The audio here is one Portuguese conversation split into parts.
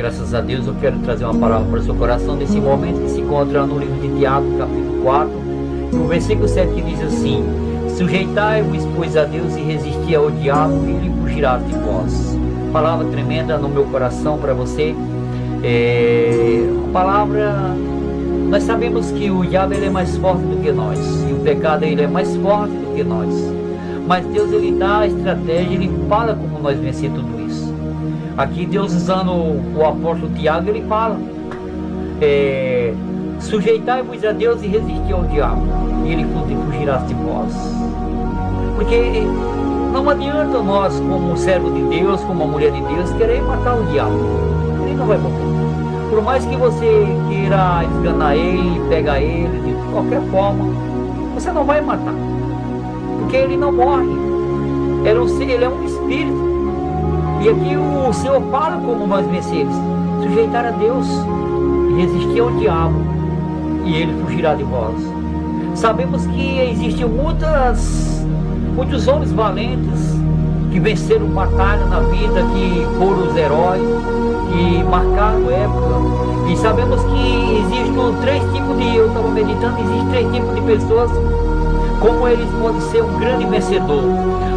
Graças a Deus eu quero trazer uma palavra para o seu coração nesse momento que se encontra no livro de Tiago, capítulo 4, no versículo 7, que diz assim: sujeitai-vos, pois, a Deus, e resisti ao diabo, e ele fugirá de vós. Palavra tremenda no meu coração para você. A palavra, nós sabemos que o diabo ele é mais forte do que nós, e o pecado ele é mais forte do que nós, mas Deus ele dá a estratégia, ele fala como nós vencer tudo isso. Aqui Deus, usando o apóstolo Tiago, ele fala: sujeitai-vos a Deus e resisti ao diabo, e ele fugirá de vós. Porque não adianta nós, como servo de Deus, como a mulher de Deus, querer matar o diabo. Ele não vai morrer. Por mais que você queira esganar ele, pegar ele de qualquer forma, você não vai matar, porque ele não morre. Ele é um espírito. E aqui o Senhor fala como nós vencemos: sujeitar a Deus e resistir ao diabo, e ele fugirá de vós. Sabemos que existem muitos homens valentes que venceram batalha na vida, que foram os heróis, que marcaram época. E sabemos que existem três tipos de, eu estava meditando, existem três tipos de pessoas, como eles podem ser um grande vencedor.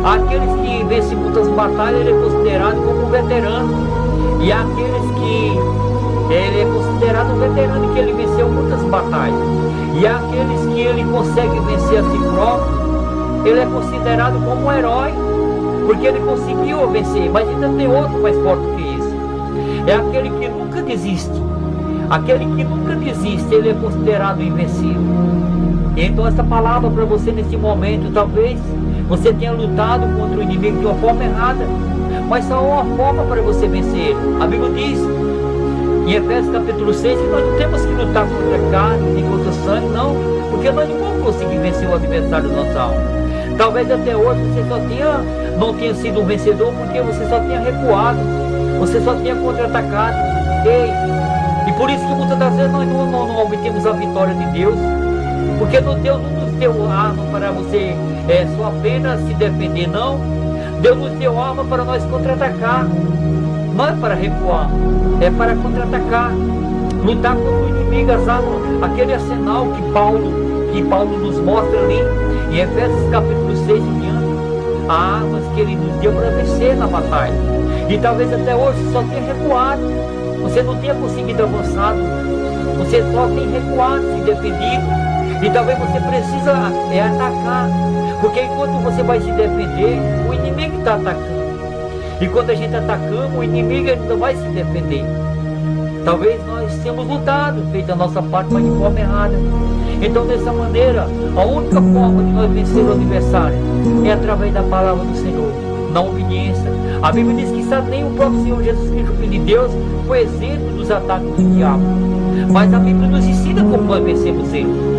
Aqueles que vencem muitas batalhas, ele é considerado como um veterano. E aqueles que ele é considerado um veterano, que ele venceu muitas batalhas. E aqueles que ele consegue vencer a si próprio, ele é considerado como um herói, porque ele conseguiu vencer. Mas ainda tem outro mais forte que isso. É aquele que nunca desiste. Aquele que nunca desiste, ele é considerado invencível. Então essa palavra para você nesse momento: talvez você tenha lutado contra o inimigo de uma forma errada, mas só há uma forma para você vencer ele. A Bíblia diz em Efésios capítulo 6 que nós não temos que lutar contra a carne nem contra o sangue, não, porque nós não vamos conseguir vencer o adversário da nossa alma. Talvez até hoje você não tenha sido um vencedor, porque você só tenha recuado, você só tenha contra-atacado. E por isso que muitas das vezes nós não obtemos a vitória de Deus, porque Deus não nos deu arma para você só apenas se defender, não. Deus nos deu arma para nós contra-atacar. Não é para recuar, é para contra-atacar, lutar contra o inimigo, as armas, aquele arsenal que Paulo nos mostra ali em Efésios capítulo 6 em diante, as armas que ele nos deu para vencer na batalha. E talvez até hoje você só tenha recuado, você não tenha conseguido avançar, você só tem recuado, se defendido. E talvez você precisa atacar, porque enquanto você vai se defender, o inimigo está atacando. E quando a gente atacamos, o inimigo ainda vai se defender. Talvez nós tenhamos lutado, feito a nossa parte, mas de forma errada. Então, dessa maneira, a única forma de nós vencer o adversário é através da palavra do Senhor, na obediência. A Bíblia diz que nem o próprio Senhor Jesus Cristo, Filho de Deus, foi exemplo dos ataques do diabo. Mas a Bíblia nos ensina como nós vencemos ele.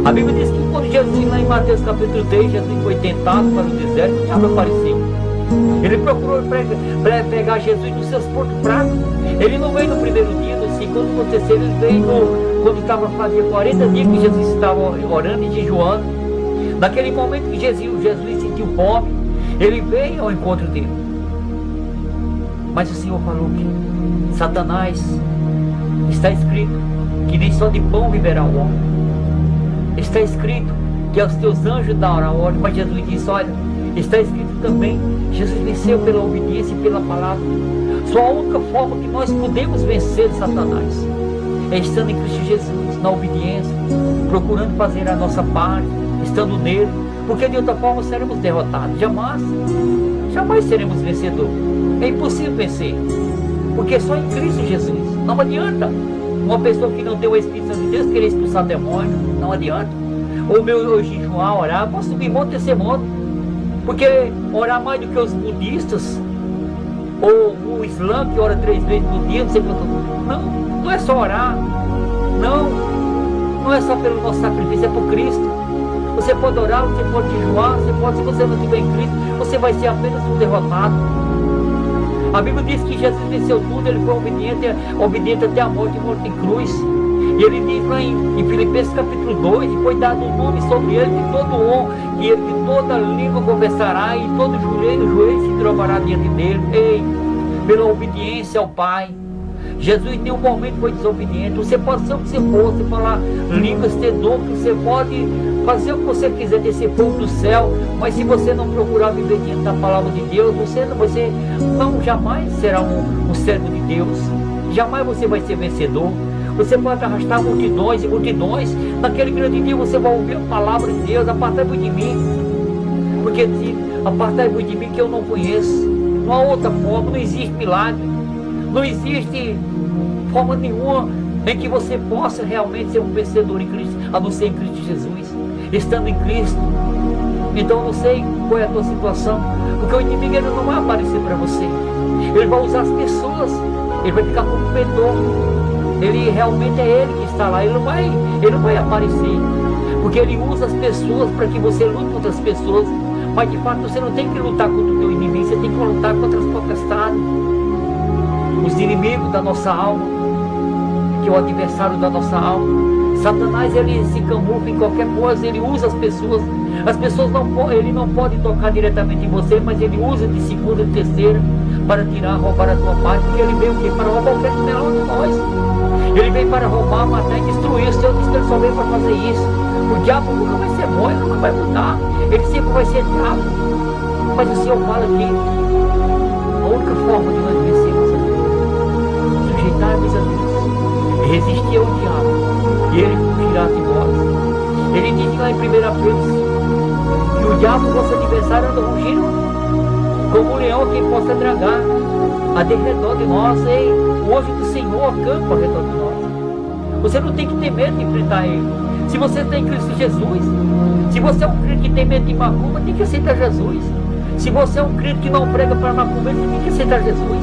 A Bíblia diz que quando Jesus, lá em Mateus capítulo 3, Jesus foi tentado para o deserto, o diabo apareceu. Ele procurou pegar Jesus nos seus pontos fracos. Ele não veio no primeiro dia, no segundo, no terceiro, ele veio quando estava fazendo 40 dias que Jesus estava orando e jejuando. Naquele momento que Jesus sentiu fome, ele veio ao encontro dele. Mas o Senhor falou que Satanás, está escrito que nem só de pão viverá o homem. Está escrito que aos teus anjos dará ordem. Mas Jesus disse: olha, está escrito também, Jesus venceu pela obediência e pela palavra. Só a única forma que nós podemos vencer Satanás é estando em Cristo Jesus, na obediência, procurando fazer a nossa parte, estando nele, porque de outra forma seremos derrotados. Jamais seremos vencedores. É impossível vencer, porque só em Cristo Jesus. Não adianta uma pessoa que não tem o Espírito Santo de Deus querer expulsar demônio, não adianta. Ou eu jejuar, orar, posso subir monte e descer monte, porque orar mais do que os budistas, ou o Islã que ora 3 vezes por dia, não sei quanto. Não é só orar, não é só pelo nosso sacrifício, é por Cristo. Você pode orar, você pode jejuar, se você não estiver em Cristo, você vai ser apenas um derrotado. A Bíblia diz que Jesus venceu tudo, ele foi obediente até a morte em cruz. E ele diz lá em Filipenses capítulo 2, e foi dado um nome sobre ele de todo homem, que toda língua confessará e todo joelho se dobrará diante dele. Pela obediência ao Pai. Jesus em nenhum momento foi desobediente. Você pode ser o que você for, você falar línguas, ter dom, que você pode fazer o que você quiser, descer fogo do céu, mas se você não procurar viver diante da palavra de Deus, você não jamais será um servo de Deus. Jamais você vai ser vencedor. Você pode arrastar multidões e multidões. Naquele grande dia você vai ouvir a palavra de Deus: apartai-vos de mim, porque apartai-vos de mim que eu não conheço. Não há outra forma, não existe milagre, não existe forma nenhuma em que você possa realmente ser um vencedor em Cristo, a não ser em Cristo Jesus, estando em Cristo. Então eu não sei qual é a tua situação, porque o inimigo ele não vai aparecer para você, ele vai usar as pessoas, ele vai ficar como mentor. Ele realmente é ele que está lá, ele não vai aparecer, porque ele usa as pessoas para que você lute contra as pessoas, mas de fato você não tem que lutar contra o teu inimigo, você tem que lutar contra as potestades, os inimigos da nossa alma, que é o adversário da nossa alma. Satanás ele se camufla em qualquer coisa, ele usa as pessoas ele não pode tocar diretamente em você, mas ele usa de segunda e terceira para tirar, roubar a tua parte, porque ele veio para roubar o que é melhor de nós. Ele veio para roubar, matar e destruir. O Senhor disse que ele só veio para fazer isso. O diabo nunca vai ser bom, ele nunca vai mudar, ele sempre vai ser diabo. Mas o Senhor fala que a única forma de nós vencermos é sujeitar-nos a Deus, resistir ao diabo, e ele fugirá de vós. Ele diz lá em 1 Pedro que o diabo, nosso adversário, anda rugindo como um leão, quem possa dragar a de redor de nós. Ei, o anjo do Senhor acampa ao redor de nós. Você não tem que ter medo de enfrentar ele. Se você tem Cristo Jesus, se você é um crente que tem medo de macumba, tem que aceitar Jesus. Se você é um crente que não prega para macumba, você tem que aceitar Jesus.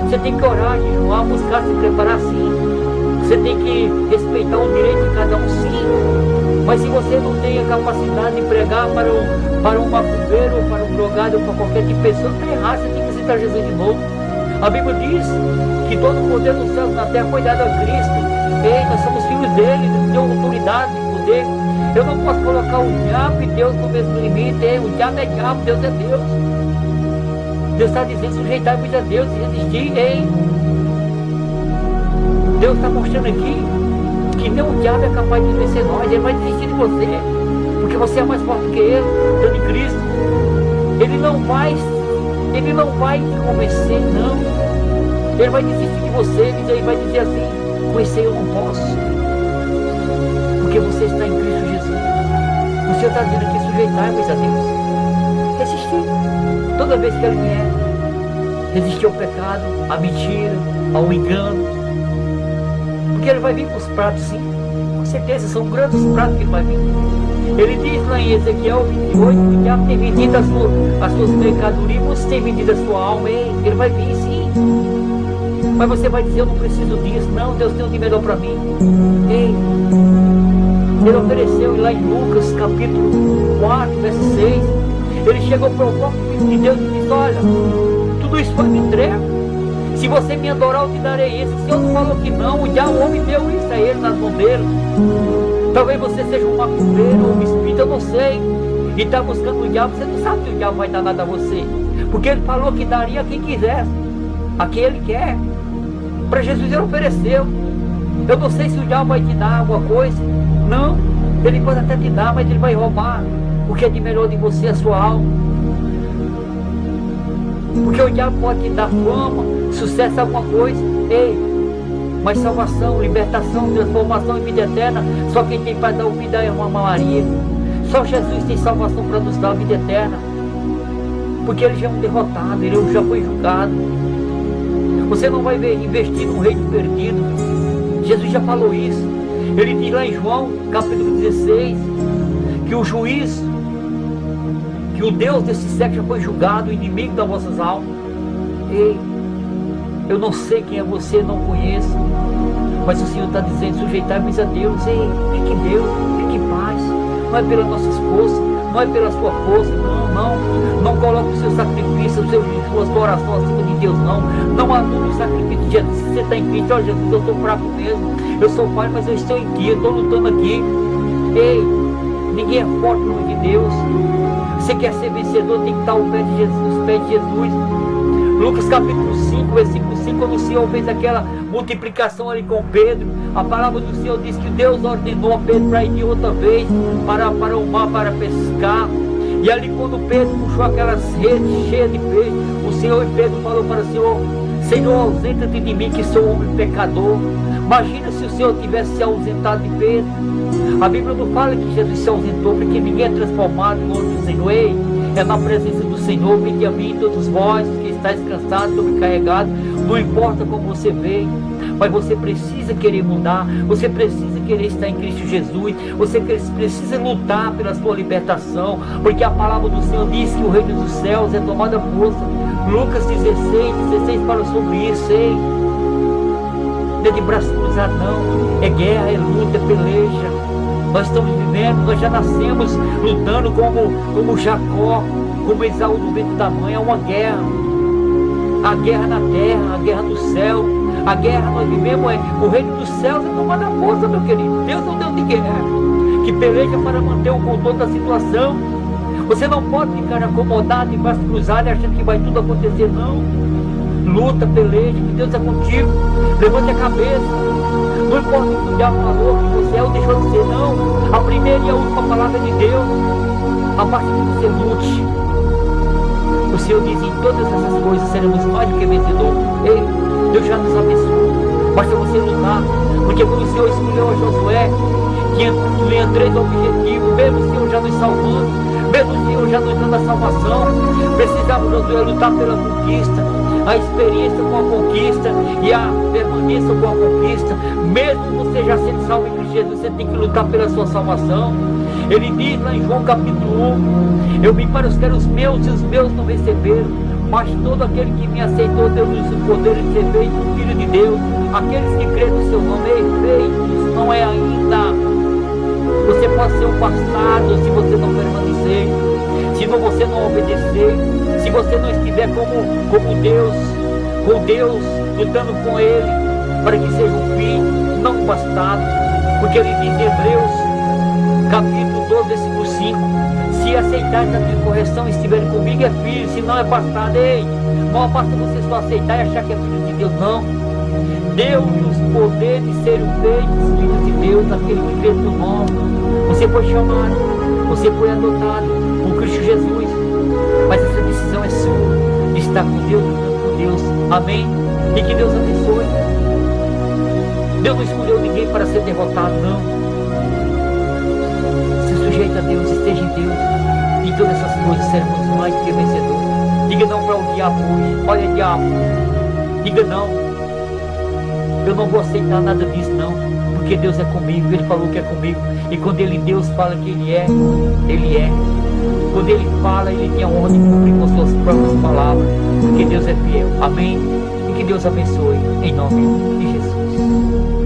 Você tem que orar, jejuar, buscar, se preparar, sim. Você tem que respeitar o direito de cada um, sim. Mas se você não tem a capacidade de pregar para um macumbeiro, ou para um drogado, ou para qualquer tipo de pessoa, está errado, você tem que aceitar Jesus de novo. A Bíblia diz que todo o poder dos céus e da terra foi dado a Cristo. Ei, nós somos filhos dele, ele tem autoridade e poder. Eu não posso colocar o diabo e Deus no mesmo limite. Ei, o diabo é diabo, Deus é Deus. Deus está dizendo: sujeitai-vos a Deus e resistir. Ei, Deus está mostrando aqui que nem o diabo é capaz de vencer nós. Ele vai desistir de você, porque você é mais forte que ele, estando em Cristo. Ele não vai te convencer, não. Ele vai desistir de você, ele vai dizer assim: conhecer eu não posso, porque você está em Cristo Jesus. O Senhor está dizendo aqui: sujeitai-vos a Deus, resistir. Toda vez que ele vier, resistir ao pecado, à mentira, ao engano, porque ele vai vir com os pratos, sim, com certeza, são grandes pratos que ele vai vir. Ele diz lá em Ezequiel 28 que o diabo tem vendido as suas mercadorias, você tem vendido a sua alma. Ei, ele vai vir, sim. Mas você vai dizer: eu não preciso disso. Não, Deus tem um de melhor para mim. Ei, ele ofereceu, e lá em Lucas capítulo 4, verso 6, ele chegou para o próprio Filho de Deus e disse: olha, tudo isso foi me entregue. Se você me adorar, eu te darei isso. O Senhor não falou que não, o homem deu isso a ele nas mãos dele. Talvez você seja um macumbeiro ou um espírito, eu não sei, e está buscando o diabo. Você não sabe que o diabo vai dar nada a você, porque ele falou que daria a quem quisesse, a quem ele quer. Para Jesus ele ofereceu. Eu não sei se o diabo vai te dar alguma coisa. Não, ele pode até te dar, mas ele vai roubar o que é de melhor de você, a sua alma. Porque o diabo pode te dar fama, sucesso, alguma coisa. Ei, mas salvação, libertação, transformação e vida eterna, só quem tem para dar o vida é uma Maria. Só Jesus tem salvação para nos dar a vida eterna, porque ele já é um derrotado, ele já foi julgado. Você não vai investir num reino perdido. Jesus já falou isso. Ele diz lá em João capítulo 16 que o juiz, que o Deus desse século já foi julgado, o inimigo das vossas almas. Ei, eu não sei quem é você, não conheço, mas o Senhor está dizendo: sujeitai-vos a Deus. Ei, fique em Deus, fique em paz. Não é pelas nossas forças, não é pela sua força, não coloque o seu sacrifício, o seu jejum, a sua oração acima de Deus, não anule o sacrifício de Jesus. Se você está em Cristo: ó Jesus, eu sou fraco mesmo, eu sou falho, mas eu estou em Ti, eu estou lutando aqui. Ei, ninguém é forte no nome de Deus. Você quer ser vencedor, tem que estar aos pés de Jesus, Lucas capítulo 5, 5, versículo 5, quando o Senhor fez aquela multiplicação ali com Pedro, a palavra do Senhor diz que Deus ordenou a Pedro para ir de outra vez para o mar para pescar. E ali quando Pedro puxou aquelas redes cheias de peixe, o Senhor e Pedro falou para o Senhor: Senhor, ausenta-te de mim que sou homem pecador. Imagina se o Senhor tivesse se ausentado de Pedro. A Bíblia não fala que Jesus se ausentou, porque ninguém é transformado no nome do Senhor. Ei, é na presença do Senhor. Vinde a mim todos vós que estáis cansados, sobrecarregados. Não importa como você veio, mas você precisa querer mudar. Você precisa querer estar em Cristo Jesus. Você precisa lutar pela sua libertação, porque a palavra do Senhor diz que o reino dos céus é tomada à força. Lucas 16 fala sobre isso. Ei, não é de braço cruzado não, é guerra, é luta, é peleja. Nós estamos vivendo, nós já nascemos lutando como Jacó, como Esaú no ventre da mãe. É uma guerra, a guerra na terra, a guerra no céu. A guerra nós vivemos, o reino dos céus é tomada à força, meu querido. Deus é um Deus de guerra, que peleja para manter o controle da situação. Você não pode ficar acomodado, de braço cruzado, achando que vai tudo acontecer, não. Luta, peleja, que Deus é contigo. Levante a cabeça. Não importa o que o diabo falou, que você é ou deixou de ser, não. A primeira e a última palavra de Deus. A parte que você lute. O Senhor diz: em todas essas coisas seremos mais do que vencedores. Ei, Deus já nos abençoou. Basta você lutar. Porque quando o Senhor escolheu a Josué, tinha 3 objetivos. Mesmo o Senhor já nos salvando, mesmo o Senhor já nos dando a salvação, precisava Josué lutar pela conquista. A experiência com a conquista e a permanência com a conquista. Mesmo você já sendo salvo em Cristo Jesus, você tem que lutar pela sua salvação. Ele diz lá em João capítulo 1: eu vim para os que eram os meus e os meus não receberam, mas todo aquele que me aceitou deu-lhes o poder de ser feito filho de Deus, aqueles que creem no seu nome. Ei, isso não é ainda. Você pode ser um bastardo se você não permanecer, se você não obedecer, se você não estiver como Deus, com Deus, lutando com Ele, para que seja um filho, não um bastardo. Porque Ele diz em Hebreus, capítulo 12, versículo 5: se aceitar a minha correção e estiver comigo, é filho, se não é bastardo. Ei, não basta você só aceitar e achar que é filho de Deus, não. Deu-lhes o poder de serem feitos filhos de Deus, aquele que crê no nome. Você foi chamado, você foi adotado por Cristo Jesus, mas essa decisão é sua, de estar com Deus, lutando com Deus. Amém? E que Deus abençoe. Deus não escolheu ninguém para ser derrotado, não. Se sujeita a Deus, esteja em Deus, e todas essas coisas seremos mais do que vencedores. Diga não para o diabo hoje. Olha, diabo, diga não. Eu não vou aceitar nada disso, não, porque Deus é comigo. Ele falou que é comigo. E quando Deus fala que Ele é, Ele é. Quando Ele fala, Ele tem a honra de cumprir com suas próprias palavras, porque Deus é fiel. Amém? E que Deus abençoe, em nome de Jesus.